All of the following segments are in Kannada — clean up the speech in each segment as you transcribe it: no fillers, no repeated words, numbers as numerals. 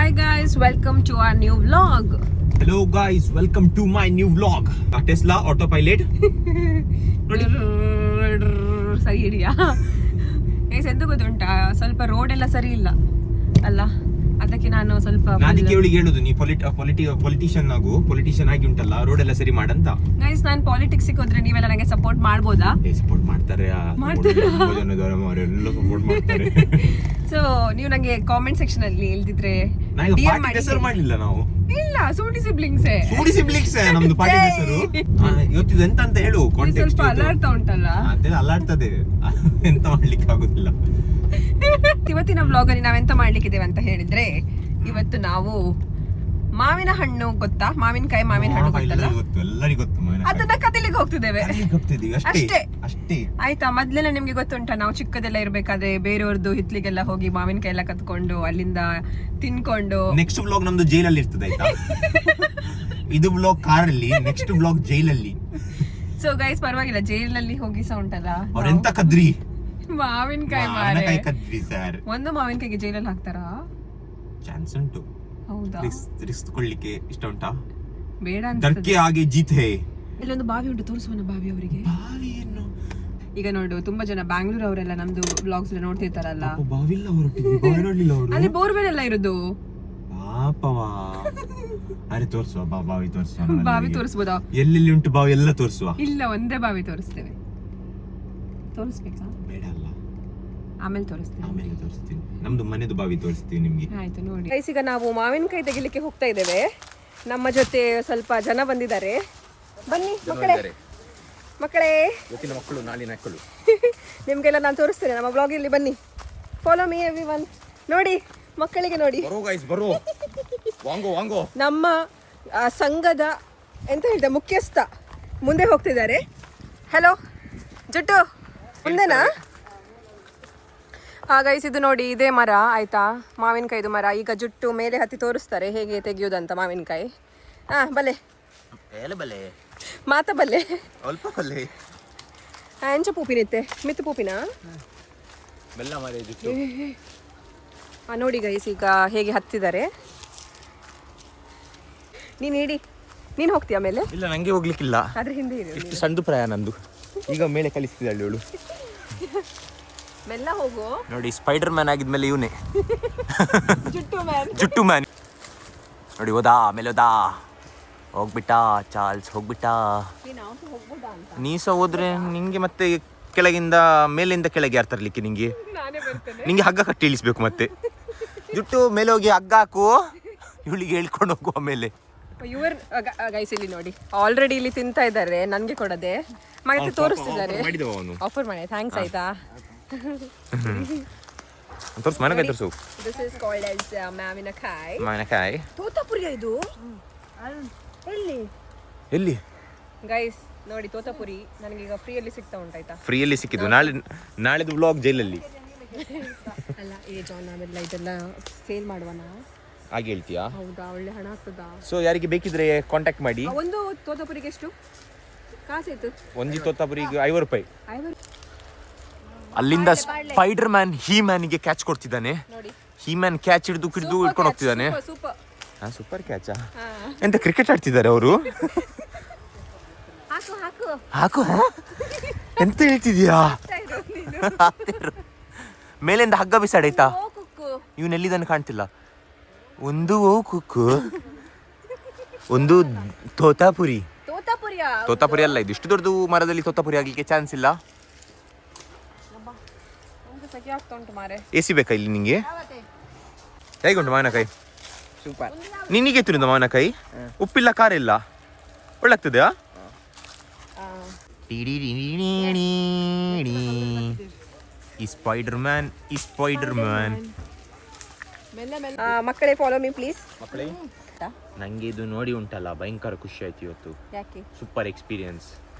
Hi guys, welcome to our new vlog. Hello guys, welcome to my new vlog. Tesla autopilot. ಸರಿ ಹಿಡಿಯಾ ಗೈಸ್, ಎಂತ ಗೊತ್ತುಂಟಾ, ಸ್ವಲ್ಪ ರೋಡ್ ಎಲ್ಲ ಸರಿ ಇಲ್ಲ ಅಲ್ಲ, ಅದಕ್ಕೆ ನಾನು ಸ್ವಲ್ಪ ಅದಕ್ಕೆ ಇವಳಿಗೆ ಹೇಳುದು, ನೀ ಪೊಲಿಟಿಷಿಯನ್ ಆಗಿ ಉಂಟಲ್ಲ, ರೋಡ್ ಎಲ್ಲ ಸರಿ ಮಾಡಂತ. ಗೈಸ್, ನಾನು ಪಾಲಿಟಿಕ್ಸ್ ಹೋದ್ರೆ ನೀವೆಲ್ಲ ನನಗೆ ಸಪೋರ್ಟ್ ಮಾಡ್ಬೋದಾ? ಸಪೋರ್ಟ್ ಮಾಡ್ತಾರೆ, ಎಲ್ಲ ಸಪೋರ್ಟ್ ಮಾಡ್ತಾರೆ. ಸೊ ನೀವು ನಂಗೆ ಕಾಮೆಂಟ್ ಸೆಕ್ಷನ್ ಅಲ್ಲಿ ಹೇಳ್ತಿದ್ರೆ ಹೆಸರು ಮಾಡ್ಲಿಲ್ಲ ನಾವು. ಇಲ್ಲ, ಸೂಟಿ ಸಿಬ್ಲಿಂಗ್ಸ್ ನಮ್ದು ಪಾರ್ಟಿ ಹೆಸರು. ಇವತ್ತಿದು ಎಂತ ಅಂತ ಹೇಳು. ಸ್ವಲ್ಪ ಅಲರ್ತಾ ಉಂಟಲ್ಲ, ಅಲ್ಲಾಡ್ತದೆ, ಎಂತ ಮಾಡ್ಲಿಕ್ಕೆ ಆಗುದಿಲ್ಲ. ಇವತ್ತಿನ ವ್ಲಾಗ್ ಅಲ್ಲಿ ನಾವೆಂತ ಮಾಡ್ಲಿಕ್ಕಿದ್ದೇವೆ ಅಂತ ಹೇಳಿದ್ರೆ, ಇವತ್ತು ನಾವು ಮಾವಿನ ಹಣ್ಣು ಗೊತ್ತಾ, ಮಾವಿನ ಹಣ್ಣು ಗೊತ್ತಲ್ಲ, ಎಲ್ಲರಿಗೂ ಗೊತ್ತು. ಅದನ್ನ ಕದಿಲಿಕ್ಕೆ ಹೋಗ್ತಿದ್ದೇವೆ ಅಷ್ಟೇ. ಆಯ್ತಾ? ಮೊದ್ಲೆಲ್ಲ ನಿಮ್ಗೆ ಗೊತ್ತುಂಟಾ, ನಾವು ಚಿಕ್ಕದೆಲ್ಲ ಇರ್ಬೇಕಾದ್ರೆ ಬೇರೆಯವ್ರದ್ದು ಹಿತ್ಲಿಗೆಲ್ಲ ಹೋಗಿ ಮಾವಿನಕಾಯಿ ಎಲ್ಲ ಕತ್ಕೊಂಡು ಅಲ್ಲಿಂದ ತಿನ್ಕೊಂಡು. ನೆಕ್ಸ್ಟ್ ವ್ಲಾಗ್ ನಮ್ದು ಜೈಲಲ್ಲಿ ಇರ್ತದೆ, ಆಯ್ತಾ? ಇದು ವ್ಲಾಗ್ ಕಾರಲ್ಲಿ, ನೆಕ್ಸ್ಟ್ ವ್ಲಾಗ್ ಜೈಲಲ್ಲಿ. ಸೊ ಗೈಸ್, ಪರವಾಗಿಲ್ಲ, ಜೈಲಲ್ಲಿ ಹೋಗಿ ಸಹ ಉಂಟಲ್ಲ, ಅವ್ರೆಂತ ಕದ್ರಿ ಮಾವಿನಕಾಯಿ ಕದ್ರಿ ಸರ್. ಒಂದು ಮಾವಿನಕಾಯಿಗೆ ಜೈಲಲ್ಲಿ ಹಾಕ್ತಾರಾ? ಚಾನ್ಸ್ ಉಂಟು. ಹೌದಾ? ರಿಸ್ಕ್ ಕೊಳ್ಳಿಕ್ಕೆ ಇಷ್ಟ ಉಂಟಾ? ಬೇಡ ಅನ್ಸುತ್ತೆ. ಆಗಿ ಜೀತ್ ಹೇ. ಇಲ್ಲೊಂದು ಬಾವಿ ಉಂಟು, ತೋರಿಸುವನ ಬಾವಿ ಅವರಿಗೆ. ಬಾವಿಯನ್ನು ಈಗ ನೋಡು, ತುಂಬಾ ಜನ ಬ್ಯಾಂಗ್ಳೂರ್ ಅವರೆಲ್ಲ ನಮ್ದು ವ್ಲಾಗ್ಸ್ ನೋಡ್ತಿರ್ತಾರಲ್ಲ, ಅಲ್ಲಿ ಬೋರ್ವೆಲ್ ಎಲ್ಲ ಇರೋದು. ಪಾಪವಾ. ಅರೆ ತೋರಿಸುವ, ಬಾವಿ ತೋರಿಸುವ. ಬಾವಿ ತೋರಿಸ್ಬೋದಾ? ಎಲ್ಲೆಲ್ಲಿ ಉಂಟು ಬಾವಿ ಎಲ್ಲ ತೋರಿಸುವ. ಇಲ್ಲ, ಒಂದೇ ಬಾವಿ ತೋರಿಸ್ತೇವೆ. ತೋರಿಸ್ಬೇಕಾ? ಬೇಡ ಅಲ್ಲ, ಆಮೇಲೆ ತೋರಿಸ್ತೀನಿ. ನಮ್ದು ಮನೆದು ಬಾವಿ ತೋರಿಸ್ತೀವಿ ನಿಮ್ಗೆ. ಆಯ್ತು ನೋಡಿ ಗೈಸ್, ಈಗ ನಾವು ಮಾವಿನಕಾಯಿ ತೆಗಿಲಿಕ್ಕೆ ಹೋಗ್ತಾ ಇದ್ದೇವೆ. ನಮ್ಮ ಜೊತೆ ಸ್ವಲ್ಪ ಜನ ಬಂದಿದ್ದಾರೆ. ಬನ್ನಿ ಮಕ್ಕಳೇ, ಇವತ್ತಿನ ಮಕ್ಕಳು ನಾಳಿನ ಮಕ್ಕಳು. ನಿಮ್ಗೆಲ್ಲ ನಾನು ತೋರಿಸ್ತೇನೆ ನಮ್ಮ ಬ್ಲಾಗ್ ಇಲ್ಲಿ. ಬನ್ನಿ, ಫಾಲೋ ಮೀ ಎವ್ರಿವನ್. ನೋಡಿ ಮಕ್ಕಳಿಗೆ ನೋಡಿ, ನಮ್ಮ ಸಂಘದ ಎಂತ ಹೇಳ್ತಾರೆ ಮುಖ್ಯಸ್ಥ ಮುಂದೆ ಹೋಗ್ತಿದ್ದಾರೆ. ಹಲೋ ಜುಟ್ಟು, ಮುಂದೆನಾ? ಗೈಸ್, ಇದು ನೋಡಿ, ಇದೇ ಮರ ಆಯ್ತಾ, ಮಾವಿನಕಾಯಿದು ಮರ. ಈಗ ಜುಟ್ಟು ಮೇಲೆ ಹತ್ತಿ ತೋರಿಸ್ತಾರೆ ಹೇಗೆ ತೆಗಿಯೋದಂತ ಮಾವಿನಕಾಯಿ. ಬಲೆ ಮಾತ ಬಲ್ಲೆ ಅಲ್ಪ ಬಲ್ಲೆ ಎಂಚ ಪೂಪಿನಿತ್ತೆ ಮಿತ್ತು ಪೂಪಿನ. ನೋಡಿ ಗೈಸ್, ಈಗ ಹೇಗೆ ಹತ್ತಿದ್ದಾರೆ. ನೀನು ಹೋಗ್ತೀಯ ಮೇಲೆ? ಇಲ್ಲ, ನಂಗೆ ಹೋಗ್ಲಿಕ್ಕಿಲ್ಲ, ಅದ್ರ ಹಿಂದೆ ಇರು. ಇಷ್ಟು ಸಣ್ಣ ಪ್ರಾಯ ನಂದು. ಈಗ ಮೇಲೆ ಕಲಿಸ್ತಿದ್ದಾಳೆ ಇವಳು. ಮೆಲ್ಲ ಹೋಗು. ನೋಡಿ, ಸ್ಪೈಡರ್ ಮ್ಯಾನ್ ಆಗಿದ್ಮೇಲೆ ಇವನೇ ಜುಟ್ಟು ಮ್ಯಾನ್. ನೋಡಿ, ಮೇಲೆ ಹೋಗ್ಬಿಟ್ಟ ಚಾರ್ಲ್ಸ್, ಹೋಗ್ಬಿಟ್ಟ. ನೀಸ ಹೋದ್ರೆ ನಿಂಗೆ ಮತ್ತೆ ಕೆಳಗಿಂದ ಮೇಲಿಂದ ಕೆಳಗೆ ಯಾರು ತರ್ಲಿಕ್ಕೆ? ನಿಂಗೆ ಹಗ್ಗ ಕಟ್ಟಿ ಇಳಿಸ್ಬೇಕು ಮತ್ತೆ. ಜುಟ್ಟು ಮೇಲೆ ಹೋಗಿ ಹಗ್ಗ ಹಾಕು, ಇವಳಿಗೆ ಹೇಳ್ಕೊಂಡು ಹೋಗುವ ಮೇಲೆ. ಗೈಸ್, ಇಲ್ಲಿ ನೋಡಿ, ಆಲ್ರೆಡಿ ಇಲ್ಲಿ ತಿಂತಾ ಇದ್ದಾರೆ, ನನ್ಗೆ ಕೊಡದೆ ಮತ್ತೆ ತೋರಿಸ್ತಿದ್ದಾರೆ. ಆಫರ್ ಮಾಡಿ, ಥ್ಯಾಂಕ್ಸ್ ಆಯ್ತಾ. ತೋರ್ಸು, ಮಾವಿನಕಾಯಿ ತೋರ್ಸು. This is called as ಮಾವಿನಕಾಯಿ. ತೋತಾಪುರಿ ಇದು. ಎಲ್ಲಿ ಗೈಸ್ ನೋಡಿ, ತೋತಾಪುರಿ ನನಗೀಗ ಫ್ರೀಯಲ್ಲಿ ಸಿಗ್ತಾ ಉಂಟಾಯ್ತಾ. ಫ್ರೀಯಲ್ಲಿ ಸಿಕ್ಕಿದ್ದು. ನಾಳೆದು ವ್ಲಾಗ್ ಜೈಲಲ್ಲಿ ಅಲ್ಲ, ಜಾನ್ ಅವೆಲ್ಲ ಇದೆಲ್ಲ ಸೇಲ್ ಮಾಡುವನ ಹಾಗೆ ಹೇಳ್ತೀಯಾ? ಹೌದಾ? ಒಳ್ಳೆ ಹಣ ಆಗ್ತದಾ? ಸೊ ಯಾರಿಗೆ ಬೇಕಿದ್ರೆ ಕಾಂಟ್ಯಾಕ್ಟ್ ಮಾಡಿ. ಒಂದು ತೋತಾಪುರಿಗೆ ಎಷ್ಟು ಕಾಸಾಯ್ತು? ಒಂದು ತೋತಾಪುರಿಗೆ 50 ರೂಪಾಯಿ. ಅಲ್ಲಿಂದ ಸ್ಪೈಡರ್ ಮ್ಯಾನ್ ಮ್ಯಾನಿಗೆ ಕ್ಯಾಚ್ ಕೊಡ್ತಿದ್ದಾನೆ. ಮ್ಯಾನ್ ಕ್ಯಾಚ್ ಹಿಡಿದು ಇಟ್ಕೊಂಡು ಹೋಗ್ತಿದ್ದಾನೆ. Super catch. ಎಂತ ಕ್ರಿಕೆಟ್ ಆಡ್ತಿದ್ದಾರೆ ಅವರು. ಹಾಕು ಎಂತ ಹೇಳ್ತಿದ್ಯಾ? ಮೇಲಿಂದ ಹಗ್ಗ ಬಿಸಾಡೈತಾ? ಇವನೆಲ್ಲಿದ್ದಾನೆ ಕಾಣ್ತಿಲ್ಲ. ಒಂದು ಕುಕ್ಕು, ಒಂದು ತೋತಾಪುರಿ ಅಲ್ಲ, ಇದು ಇಷ್ಟು ದೊಡ್ಡದು ಮರದಲ್ಲಿ ತೋತಾಪುರಿ ಆಗ್ಲಿಕ್ಕೆ ಚಾನ್ಸ್ ಇಲ್ಲ. ಎಸಿ ಬೇಕಾ ಇಲ್ಲಿ ನಿಂಗೆ? ಹೇಗುಂಟು ಮಾವಿನಕಾಯಿ? ಸೂಪರ್. ನಿನಗೆ ತಿನ್ನೋದು ಮಾವಿನಕಾಯಿ? ಉಪ್ಪಿಲ್ಲ, ಖಾರ ಇಲ್ಲ, ಒಳ್ಳಾಗ್ತದೆಯಾ? ಈ ಸ್ಪೈಡರ್ ಮ್ಯಾನ್ ಮಕ್ಕಳೇ, ಫಾಲೋ ಮೀ ಪ್ಲೀಸ್. ಮಕ್ಕಳೇ, ನಂಗೆ ಇದು ನೋಡಿ ಉಂಟಲ್ಲ, ಭಯಂಕರ ಖುಷಿ ಆಯ್ತು ಇವತ್ತು. ಯಾಕೆ? Super experience.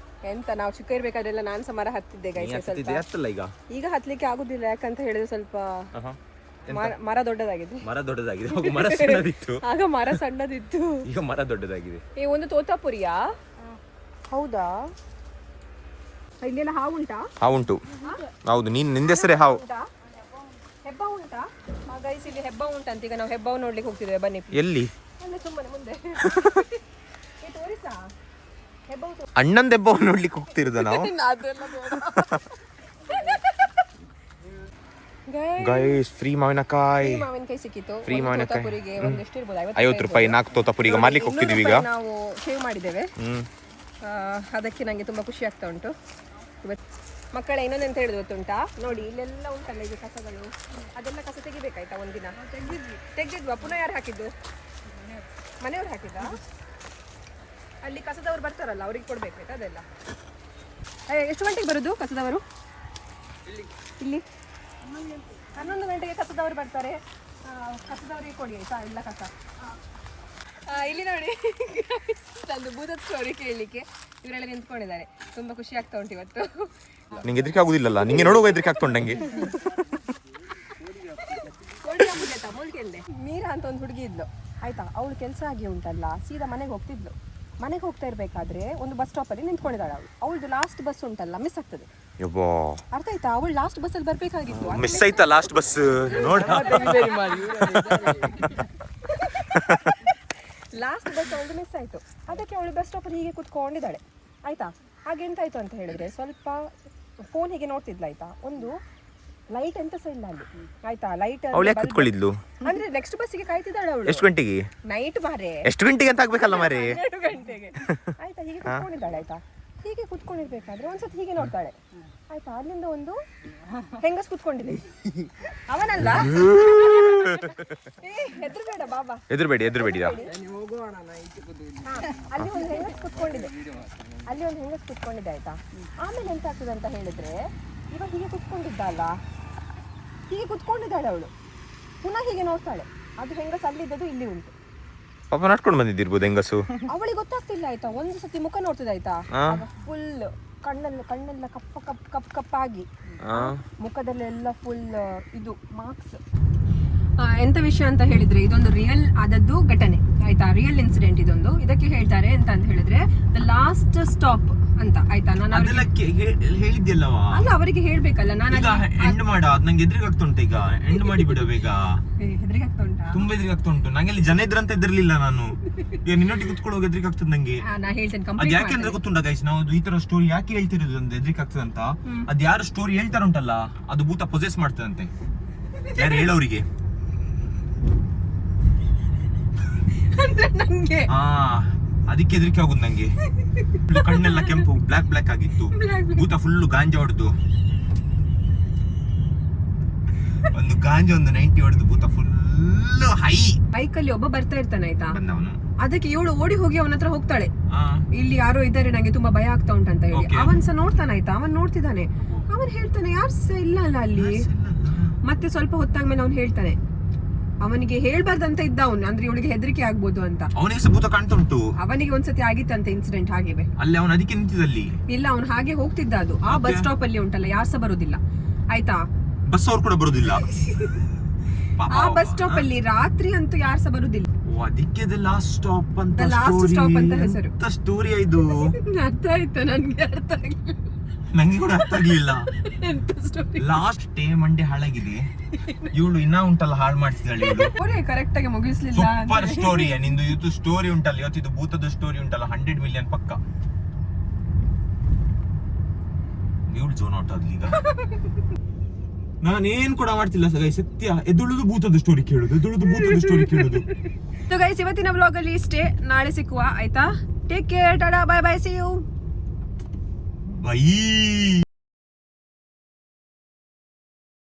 ಎಂತ, ನಾವು ಚಿಕ್ಕ ಇರ್ಬೇಕಾದ್ರೆಲ್ಲ ನಾನು ಸಹ ಮರ ಹತ್ತಿದ್ದೆ ಗೈಸ್. ಈಗ ಹತ್ಲಿಕ್ಕೆ ಆಗುದಿಲ್ಲ, ಯಾಕಂತ ಹೇಳಿದ್ರೆ ಸ್ವಲ್ಪ ಮರ ದೊಡ್ಡದಾಗಿದೆ. ಆಗ ಮರ ಸಣ್ಣದಿತ್ತು, ಈಗ ಮರ ದೊಡ್ಡದಾಗಿದೆ. ಒಂದು ತೋತಾಪುರಿಯಾ? ಹೌದಾ? ಇಲ್ಲೆಲ್ಲ ಹಾವು ಉಂಟಾ? ಹಾವು ಉಂಟು, ಹೌದು. ನಿಂದ ಹೆಸರೇ ಹಾವು. ಹೆಬ್ಬ ಉಂಟಾ ಗೈಸ್, ಇಲ್ಲಿ ಹೆಬ್ಬ ಉಂಟಂತ. ಈಗ ನಾವು ಹೆಬ್ಬಾವು ನೋಡ್ಲಿಕ್ಕೆ ಹೋಗ್ತಿದ್ದೇವೆ, ಬನ್ನಿ. ಎಲ್ಲಿ? ಅಲ್ಲೇ ಸುಮ್ಮನೆ ಮುಂದೆ. ತೋರಿಸಾ ಹೆಬ್ಬಾವು? ಅಣ್ಣಂದ ಹೆಬ್ಬಾವು ನೋಡ್ಲಿಕ್ಕೆ ಹೋಗ್ತಿರೋದ ನಾವು? ಗೈಸ್ ಫ್ರೀ ಮಾವಿನಕಾಯಿ ಸಿಕ್ಕಿತ್ತು. ಫ್ರೀ ಮಾವಿನಕಾಯಿ ಎಷ್ಟು ಇರ್ಬೋದು? 50 ರೂಪಾಯಿ 4 ತೋತಾಪುರಿ. ಈಗ ಮಾರ್ಲಿಕ್ಕೆ ಹೋಗ್ತಿದೀವಿ. ಈಗ ನಾವು ಸೇವ್ ಮಾಡಿದ್ದೇವೆ. ಅದಕ್ಕೆ ನಂಗೆ ತುಂಬಾ ಖುಷಿ ಆಗ್ತಾ ಉಂಟು. ಮಕ್ಕಳ ಇನ್ನೊಂದೆಂತ ಹೇಳಿದ್ರು ಗೊತ್ತುಂಟಾ? ನೋಡಿ ಇಲ್ಲೆಲ್ಲ ಉಂಟಲ್ಲ ಈಗ ಕಸಗಳು, ಅದೆಲ್ಲ ಕಸ ತೆಗಿಬೇಕಾಯ್ತಾ? ಒಂದಿನ ತೆಗೆದಿದ್ವಾ? ಪುನಃ ಯಾರು ಹಾಕಿದ್ದು? ಮನೆಯವ್ರು ಹಾಕಿದ್ದ? ಅಲ್ಲಿ ಕಸದವ್ರು ಬರ್ತಾರಲ್ಲ, ಅವ್ರಿಗೆ ಕೊಡ್ಬೇಕಾಯ್ತಾ ಅದೆಲ್ಲ? ಎಷ್ಟು ಗಂಟೆಗೆ ಬರೋದು ಕಸದವರು? ಇಲ್ಲಿ 11 ಗಂಟೆಗೆ ಕಸದವರು ಬರ್ತಾರೆ. ಕಸದವರಿಗೆ ಕೊಡಿ ಆಯ್ತಾ ಎಲ್ಲ ಕಸ. ಇಲ್ಲಿ ನೋಡಿ, ನಂದು ಭೂತದ ಸ್ಟೋರಿ ಕೇಳಲಿಕ್ಕೆ ಇವರೆಲ್ಲ ನಿಂತ್ಕೊಂಡಿದ್ದಾರೆ. ತುಂಬಾ ಖುಷಿ ಆಗ್ತಾ ಉಂಟು ಇವತ್ತು. ನಿಂಗೆ ಹೆದರಿಕೆ ಆಗುದಿಲ್ಲಲ್ಲ? ನಿಂಗೆ ನೋಡುವಾಗ ಹೆದರಿಕೆ ಆಗ್ತಾ ಉಂಟು ನಂಗೆ. ಮೀರಾ ಅಂತ ಒಂದು ಹುಡುಗಿ ಇದ್ಲು ಆಯ್ತಾ, ಅವಳು ಕೆಲಸ ಆಗಿ ಉಂಟಲ್ಲ, ಸೀದಾ ಮನೆಗೆ ಹೋಗ್ತಿದ್ಲು. ಮನೆಗೆ ಹೋಗ್ತಾ ಇರ್ಬೇಕಾದ್ರೆ ಒಂದು ಬಸ್ ಸ್ಟಾಪ್ ಅಲ್ಲಿ ನಿಂತ್ಕೊಂಡಿದ್ದಾಳೆ. ಅವಳದು ಲಾಸ್ಟ್ ಬಸ್ ಉಂಟಲ್ಲ, ಮಿಸ್ ಆಗ್ತದೆ. ಅರ್ಥ ಆಯ್ತಾ? ಅವಳು ಲಾಸ್ಟ್ ಬಸ್ ಅಲ್ಲಿ ಬರ್ಬೇಕಾಗಿತ್ತು, ಮಿಸ್ ಆಯ್ತಾ ಲಾಸ್ಟ್ ಬಸ್? ನೋಡ, ಲಾಸ್ಟ್ ಬಸ್ ಅವಳು ಮಿಸ್ ಆಯ್ತು. ಅದಕ್ಕೆ ಅವಳು ಬಸ್ ಸ್ಟಾಪ್ ಅಲ್ಲಿ ಹೀಗೆ ಕುತ್ಕೊಂಡಿದ್ದಾಳೆ ಆಯ್ತಾ. ಹಾಗೆ ಎಂತಾಯ್ತು ಅಂತ ಹೇಳಿದ್ರೆ, ಸ್ವಲ್ಪ ಫೋನ್ ಹೀಗೆ ನೋಡ್ತಿದ್ಲ ಆಯ್ತಾ. ಒಂದು ಲೈಟ್ ಎಂತ ಸಹ ಇಲ್ಲ ಅಲ್ಲಿ ಆಯ್ತಾ. ಲೈಟ್ ಕುತ್ಕೊಳ್ಳಿದ್ಲು ಅಂದ್ರೆ ನೆಕ್ಸ್ಟ್ ಬಸ್ಸಿಗೆ ಕಾಯ್ತಿದ್ದಾಳೆ ಅವಳು. ಎಷ್ಟು ಗಂಟೆಗೆ? ನೈಟ್ ಮಾರೆ. ಎಷ್ಟು ಗಂಟೆಗೆ ಅಂತ ಆಗ್ಬೇಕಲ್ಲ ಮಾರೆ? 12 ಗಂಟೆಗೆ ಆಯ್ತಾ. ಹೀಗೆ ಕುತ್ಕೊಂಡಿದ್ದಾಳೆ ಆಯ್ತಾ. ಹೀಗೆ ಕುತ್ಕೊಂಡಿರ್ಬೇಕಾದ್ರೆ ಒಂದ್ಸತಿ ಹೀಗೆ ನೋಡ್ತಾಳೆ ಆಯ್ತಾ. ಅಲ್ಲಿಂದ ಒಂದು ಹೆಂಗಸ್ ಕುತ್ಕೊಂಡಿದೆ. ಅವನಲ್ಲ, ಹೆದರ್ಬೇಡ ಬಾಬಾ, ಎದುರುಬೇಡಿ. ಅಲ್ಲಿ ಒಂದು ಹೆಂಗಸ್ ಕುತ್ಕೊಂಡಿದೆ, ಅಲ್ಲಿ ಒಂದು ಹೆಂಗಸ್ ಕುತ್ಕೊಂಡಿದೆ ಆಯ್ತಾ. ಆಮೇಲೆ ಎಂತ ಆಗ್ತದೆ ಅಂತ ಹೇಳಿದ್ರೆ, ಇವಾಗ ಹೀಗೆ ಕುತ್ಕೊಂಡಿದ್ದ ಅಲ್ಲ, ಹೀಗೆ ಕುತ್ಕೊಂಡಿದ್ದಾಳೆ ಅವಳು. ಪುನಃ ಹೀಗೆ ನೋಡ್ತಾಳೆ, ಅದು ಹೆಂಗಸ್ ಅಲ್ಲಿದ್ದದು ಇಲ್ಲಿ ಉಂಟು. ಪಾಪ ನಡ್ಕೊಂಡು ಬಂದಿದ್ದಿರ್ಬೋದು ಹೆಂಗಸು. ಅವಳಿಗೆ ಗೊತ್ತಾಗ್ತಿಲ್ಲ ಆಯ್ತಾ. ಒಂದು ಸತಿ ಮುಖ ನೋಡ್ತಿದ್ದ ಆಯ್ತಾ, ಫುಲ್ ಕಣ್ಣೆಲ್ಲ ಕಪ್ಪಾಗಿ, ಮುಖದಲ್ಲೆಲ್ಲ ಫುಲ್ ಇದು ಮಾರ್ಕ್ಸ್. ಎಂತ ವಿಷಯ ಅಂತ ಹೇಳಿದ್ರೆ, ಇದೊಂದು ರಿಯಲ್ ಆದದ್ದು ಘಟನೆ ಆಯ್ತಾ, ರಿಯಲ್ ಇನ್ಸಿಡೆಂಟ್ ಇದೊಂದು. ಇದಕ್ಕೆ ಹೇಳ್ತಾರೆ ಎಂತ ಅಂತ ಹೇಳಿದ್ರೆ ದ ಲಾಸ್ಟ್ ಸ್ಟಾಪ್ ಅಂತ ಆಯ್ತಾ. ನಾನು ಹೇಳಿದ್ಯಲ್ಲವಾ, ಅಲ್ಲ ಅವರಿಗೆ ಹೇಳ್ಬೇಕಲ್ಲ. ನಾನು ಎಂಡ್ ಮಾಡ, ನಂಗೆ ಎದುರಿಗೆ ಆಗ್ತುಂಟು. ಈಗ ಎಂಡ್ ಮಾಡಿ ಬಿಡು ಬೇಗ. ಹೆದರಿಕೆ ಆಗ್ತಾ ಉಂಟಾ? ತುಂಬಾ ಎದುರಿಗೆ ಆಗ್ತಾ ಉಂಟು ನಂಗೆ. ಅಲ್ಲಿ ಜನ ಇದ್ರಂತ ಎದುರ್ಲಿಲ್ಲ ನಾನು. ಈಗ ನಿನ್ನೊಟ್ಟಿಗೆ ಕುತ್ಕೊಳ್ಳೋ ಎದುರಿಗೆ ಆಗ್ತದೆ ನಂಗೆ. ನಾ ಹೇಳ್ತೇನೆ ಅದ್ ಕಂಪ್ಲೀಟ್. ಯಾಕೆಂದ್ರೆ ಗೊತ್ತುಂಟ ಗೈಸ್, ನಾವು ಈ ತರ ಸ್ಟೋರಿ ಯಾಕೆ ಹೇಳ್ತಿರೋದು ಅಂತ ಎದುರಿಗೆ ಆಗ್ತದೆ ಅಂತ. ಅದ್ ಯಾರು ಸ್ಟೋರಿ ಹೇಳ್ತಾರುಂಟಲ್ಲ, ಅದು ಭೂತ ಪೊಸೆಸ್ ಮಾಡ್ತದಂತೆ. ಯಾರು ಹೇಳೋರಿಗೆ ನಂಗೆ ಅದಕ್ಕೆ ಹೆದರಿಕೆ ಆಗುದು ನಂಗೆ. ಕಣ್ಣೆಲ್ಲ ಕೆಂಪು ಬ್ಲಾಕ್ ಆಗಿತ್ತು. ಭೂತ ಫುಲ್ಲು ಗಾಂಜಾ ಹೊಡೆದು, ಒಂದು ಗಾಂಜಾ ಒಂದು 90 ಹೊಡೆದು ಭೂತ ಫುಲ್ ಹೈ. ಬೈಕಲ್ಲಿ ಒಬ್ಬ ಬರ್ತಾ ಇರ್ತಾನೆ ಆಯ್ತಾ. ಬಂದವನು ಅದಕ್ಕೆ ಇವಳು ಓಡಿ ಹೋಗಿ ಅವನ ಹತ್ರ ಹೋಗ್ತಾಳೆ. ಇಲ್ಲಿ ಯಾರೋ ಇದ್ದಾರೆ, ನಂಗೆ ತುಂಬಾ ಭಯ ಆಗ್ತಾ ಉಂಟಂತ ಹೇಳಿ. ಅವನ್ ಸಹ ನೋಡ್ತಾನ ಆಯ್ತಾ. ಅವನ್ ನೋಡ್ತಿದ್ದಾನೆ, ಅವನ್ ಹೇಳ್ತಾನೆ ಯಾರು ಸಹ ಇಲ್ಲ ಅಲ್ಲ ಅಲ್ಲಿ. ಮತ್ತೆ ಸ್ವಲ್ಪ ಹೊತ್ತಾದ್ಮೇಲೆ ಅವ್ನು ಹೇಳ್ತಾನೆ, ಅವನಿಗೆ ಹೇಳ್ಬಾರ್ದಂತ ಇದ್ದ ಅವನು, ಅಂದ್ರೆ ಇವಳಿಗೆ ಹೆದರಿಕೆ ಆಗ್ಬೋದು ಅಂತ. ಅವನಿಗೆ ಸಹ ಭೂತ ಕಾಣ್ತಾ ಉಂಟು. ಅವನಿಗೆ ಒಂದ್ಸತಿ ಆಗಿತ್ತಂತೆ ಇನ್ಸಿಡೆಂಟ್ ಹಾಗೆ. ಅಲ್ಲಿ ಅವನು ಅದಕ್ಕೆ ನಿಂತಿದಲ್ಲಿ ಇಲ್ಲ, ಅವನು ಹಾಗೆ ಹೋಗ್ತಿದ್ದ. ಅದು ಆ ಬಸ್ ಸ್ಟಾಪ್ ಅಲ್ಲಿ ಉಂಟಲ್ಲ, ಯಾರು ಸಹ ಬರೋದಿಲ್ಲ ಆಯ್ತಾ. ಬಸ್ ಅವ್ರು ಕೂಡ ಬರೋದಿಲ್ಲ ಆ ಬಸ್ ಸ್ಟಾಪ್ ಅಲ್ಲಿ ರಾತ್ರಿ ಅಂತೂ ಯಾರು ಸಹ ಬರುದಿಲ್ಲ. ಅದಕ್ಕೆ ಲಾಸ್ಟ್ ಸ್ಟಾಪ್ ಅಂತ ಹೆಸರು. ಸ್ಟೋರಿ ಇದು ಅರ್ಥ ಆಯ್ತು ನನ್ಗೆ. ಅರ್ಥ ಆಗಿಲ್ಲ ನಂಗೆ ಕೂಡ ಅರ್ಥ ಆಗ್ಲಿಲ್ಲ. ಲಾಸ್ಟ್ ಡೇ ಮಂಡೆ ಹಾಳಾಗಿದೆ. ಇವಳು ಇನ್ನ ಉಂಟಲ್ಲ ಹಾಳು ಮಾಡ್ತಿದ್ದಾಳೆ. ಕರೆಕ್ಟ್ ಆಗಿ ಮುಗಿಸ್ಲಿಲ್ಲ. ಸೂಪರ್ ಸ್ಟೋರಿ ನಿಂದು. ಇದು ಸ್ಟೋರಿ ಉಂಟಲ್ಲ, ಇವತ್ತು ಇದು ಭೂತದ ಸ್ಟೋರಿ ಉಂಟಲ್ಲ, 100 ಮಿಲಿಯನ್ ಪಕ್ಕ. ಇವಳು ಜೋನ್ ಔಟ್ ಆದ್ಲಿ. ಈಗ ನಾನೇನ್ ಕೂಡ ಮಾಡ್ತಿಲ್ಲ ಸತ್ಯ. ಎದುಳುದು ಭೂತದ ಸ್ಟೋರಿ ಕೇಳುದು, ಎದುಳುದು ಭೂತದ ಸ್ಟೋರಿ ಕೇಳುದು. ಗೈಸ್, ಇವತ್ತಿನ ವ್ಲಾಗ್ ಅಲ್ಲಿ ಇಷ್ಟೇ. ನಾಳೆ ಸಿಕ್ಕುವ ಆಯ್ತಾ. Take care, tata, bye bye, see you. Bye.